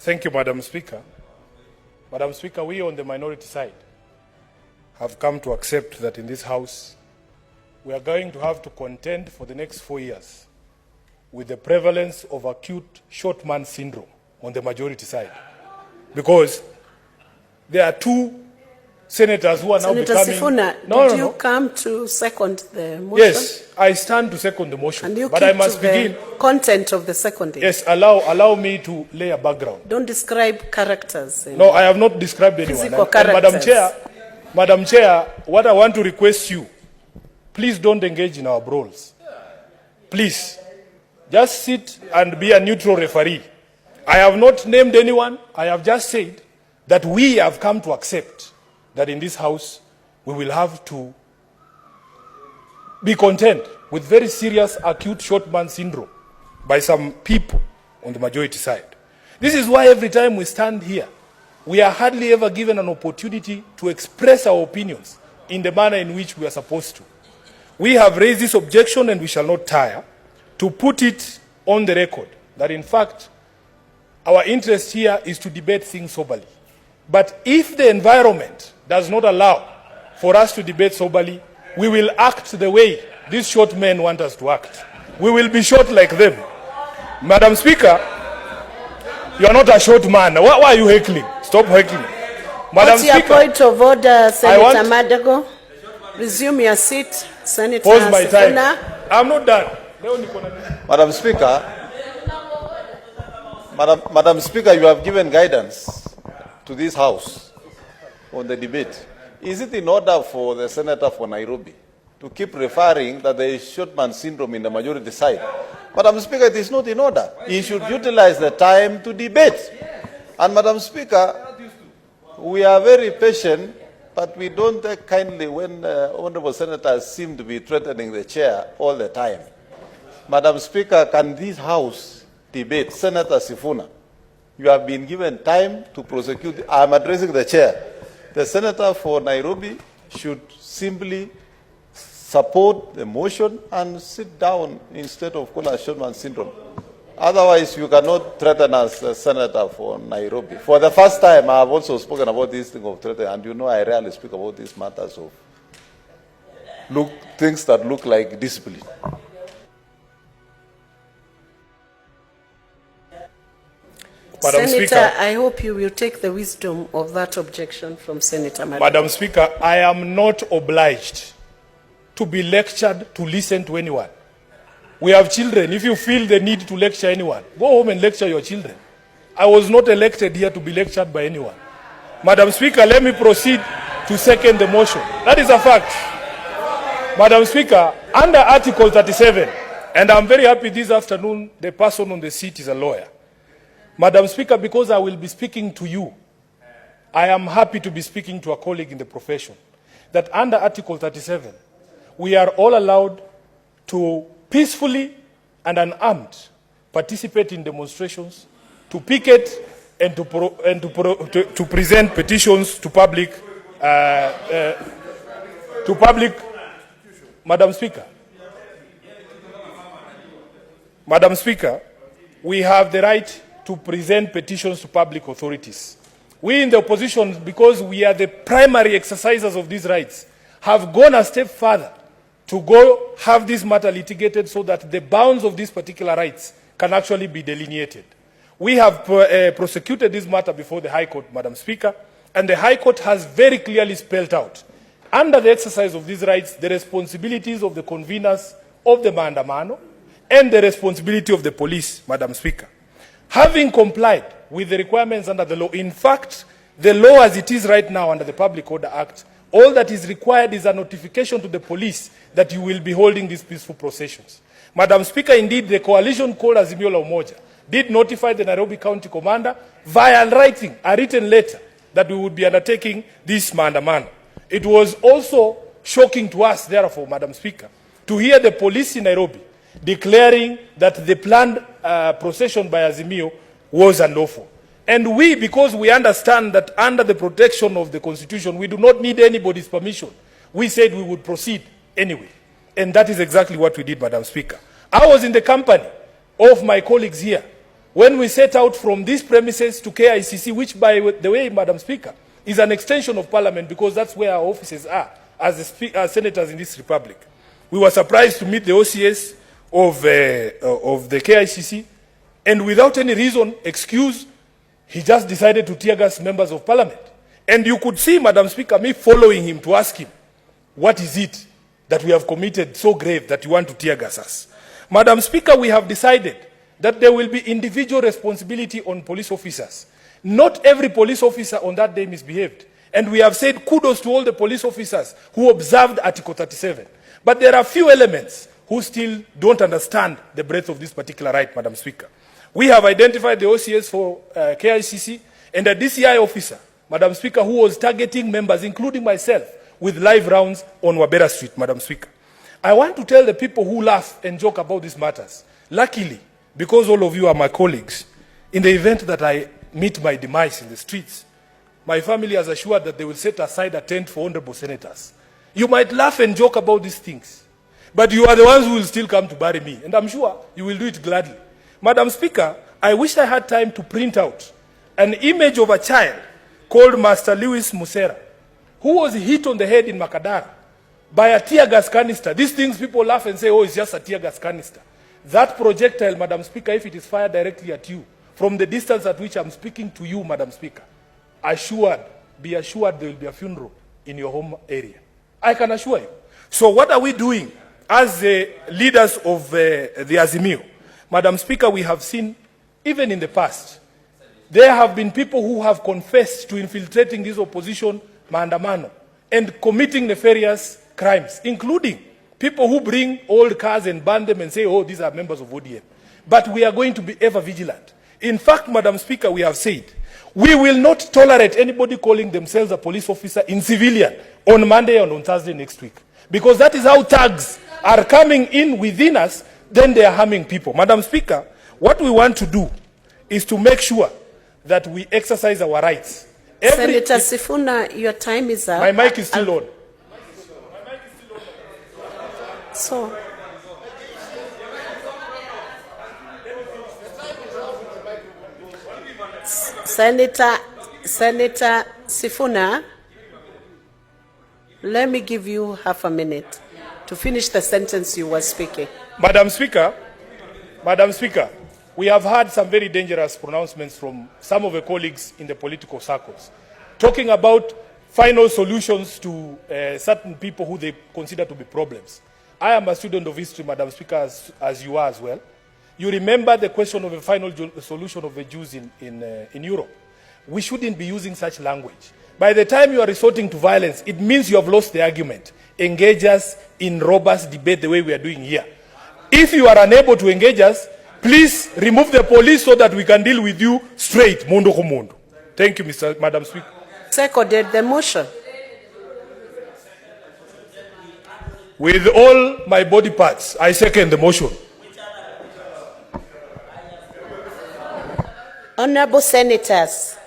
Thank you, Madam Speaker. Madam Speaker, we on the minority side have come to accept that in this House we are going to have to contend for the next 4 years with the prevalence of acute short man syndrome on the majority side. Because there are two senators who are now becoming... Senator Sifuna, did you come to second the motion? Yes, I stand to second the motion. And you but keep I must to begin... the content of the second. Yes, allow me to lay a background. Don't describe characters. No, I have not described anyone. Physical characters. Madam Chair, what I want to request you, please don't engage in our brawls. Please, just sit and be a neutral referee. I have not named anyone. I have just said that we have come to accept that in this House we will have to be content with very serious acute short man syndrome by some people on the majority side. This is why every time we stand here, we are hardly ever given an opportunity to express our opinions in the manner in which we are supposed to. We have raised this objection and we shall not tire to put it on the record that in fact our interest here is to debate things soberly. But if the environment does not allow for us to debate soberly, we will act the way these short men want us to act. We will be short like them. Madam Speaker, you are not a short man. Why are you heckling? Stop heckling. Madam What's your Speaker, point of order, Senator Madago? Resume your seat, Senator pause my time. Sifuna. I'm not done. Madam Speaker, Madam Speaker, you have given guidance to this House on the debate. Is it in order for the Senator for Nairobi to keep referring that there is short man syndrome in the majority side? Madam Speaker, it is not in order. He should utilize the time to debate. And Madam Speaker, we are very patient, but we don't take kindly when honorable senators seem to be threatening the chair all the time. Madam Speaker, can this House debate? Senator Sifuna, you have been given time to prosecute. I am addressing the chair. The senator for Nairobi should simply support the motion and sit down instead of calling short man syndrome. Otherwise, you cannot threaten us, the senator for Nairobi. For the first time, I have also spoken about this thing of threatening, and you know I rarely speak about these matters of things that look like discipline. Madam Senator, Speaker, I hope you will take the wisdom of that objection from Senator Madago. Madam Speaker, I am not obliged to be lectured to listen to anyone. We have children. If you feel the need to lecture anyone, go home and lecture your children. I was not elected here to be lectured by anyone. Madam Speaker, let me proceed to second the motion. That is a fact. Madam Speaker, under Article 37, and I'm very happy this afternoon the person on the seat is a lawyer. Madam Speaker, because I will be speaking to you, I am happy to be speaking to a colleague in the profession, that under Article 37, we are all allowed to peacefully and unarmed participate in demonstrations, to picket, and to present petitions to public. Madam Speaker, we have the right to present petitions to public authorities. We in the opposition, because we are the primary exercisers of these rights, have gone a step further to go have this matter litigated so that the bounds of these particular rights can actually be delineated. We have prosecuted this matter before the High Court, Madam Speaker, and the High Court has very clearly spelled out, under the exercise of these rights, the responsibilities of the conveners of the maandamano and the responsibility of the police, Madam Speaker. Having complied with the requirements under the law, in fact, the law as it is right now under the Public Order Act, all that is required is a notification to the police that you will be holding these peaceful processions. Madam Speaker, indeed, the coalition called Azimio la Umoja did notify the Nairobi County Commander via writing a written letter that we would be undertaking this maandamano. It was also shocking to us, therefore, Madam Speaker, to hear the police in Nairobi declaring that the planned procession by Azimio was unlawful. And we, because we understand that under the protection of the Constitution, we do not need anybody's permission, we said we would proceed anyway. And that is exactly what we did, Madam Speaker. I was in the company of my colleagues here when we set out from these premises to KICC, which, by the way, Madam Speaker, is an extension of Parliament because that's where our offices are as senators in this republic. We were surprised to meet the OCS of the KICC, and without any reason, excuse, he just decided to tear gas members of Parliament. And you could see, Madam Speaker, me following him to ask him, what is it that we have committed so grave that you want to tear gas us? Madam Speaker, we have decided that there will be individual responsibility on police officers. Not every police officer on that day misbehaved. And we have said kudos to all the police officers who observed Article 37. But there are few elements who still don't understand the breadth of this particular right, Madam Speaker. We have identified the OCS for KICC and a DCI officer, Madam Speaker, who was targeting members, including myself, with live rounds on Wabera Street, Madam Speaker. I want to tell the people who laugh and joke about these matters, luckily, because all of you are my colleagues, in the event that I meet my demise in the streets, my family has assured that they will set aside a tent for honorable senators. You might laugh and joke about these things, but you are the ones who will still come to bury me, and I'm sure you will do it gladly. Madam Speaker, I wish I had time to print out an image of a child called Master Lewis Musera, who was hit on the head in Makadara by a tear gas canister. These things people laugh and say, oh, it's just a tear gas canister. That projectile, Madam Speaker, if it is fired directly at you, from the distance at which I'm speaking to you, Madam Speaker, be assured there will be a funeral in your home area. I can assure you. So what are we doing as the leaders of the Azimio? Madam Speaker, we have seen, even in the past, there have been people who have confessed to infiltrating this opposition maandamano and committing nefarious crimes, including people who bring old cars and burn them and say, oh, these are members of ODM. But we are going to be ever vigilant. In fact, Madam Speaker, we have said, we will not tolerate anybody calling themselves a police officer in civilian on Monday and on Thursday next week. Because that is how thugs are coming in within us, then they are harming people. Madam Speaker, what we want to do is to make sure that we exercise our rights. Senator Sifuna, your time is up. My mic is still on. So, Senator Sifuna, let me give you half a minute to finish the sentence you were speaking. Madam Speaker, we have had some very dangerous pronouncements from some of the colleagues in the political circles, talking about final solutions to certain people who they consider to be problems. I am a student of history, Madam Speaker, as you are as well. You remember the question of a final solution of the Jews in Europe. We shouldn't be using such language. By the time you are resorting to violence, it means you have lost the argument. Engage us in robust debate the way we are doing here. If you are unable to engage us, please remove the police so that we can deal with you straight, mundo ko mundo. Thank you, Madam Speaker. Seconded the motion. With all my body parts, I second the motion. Honorable Senators,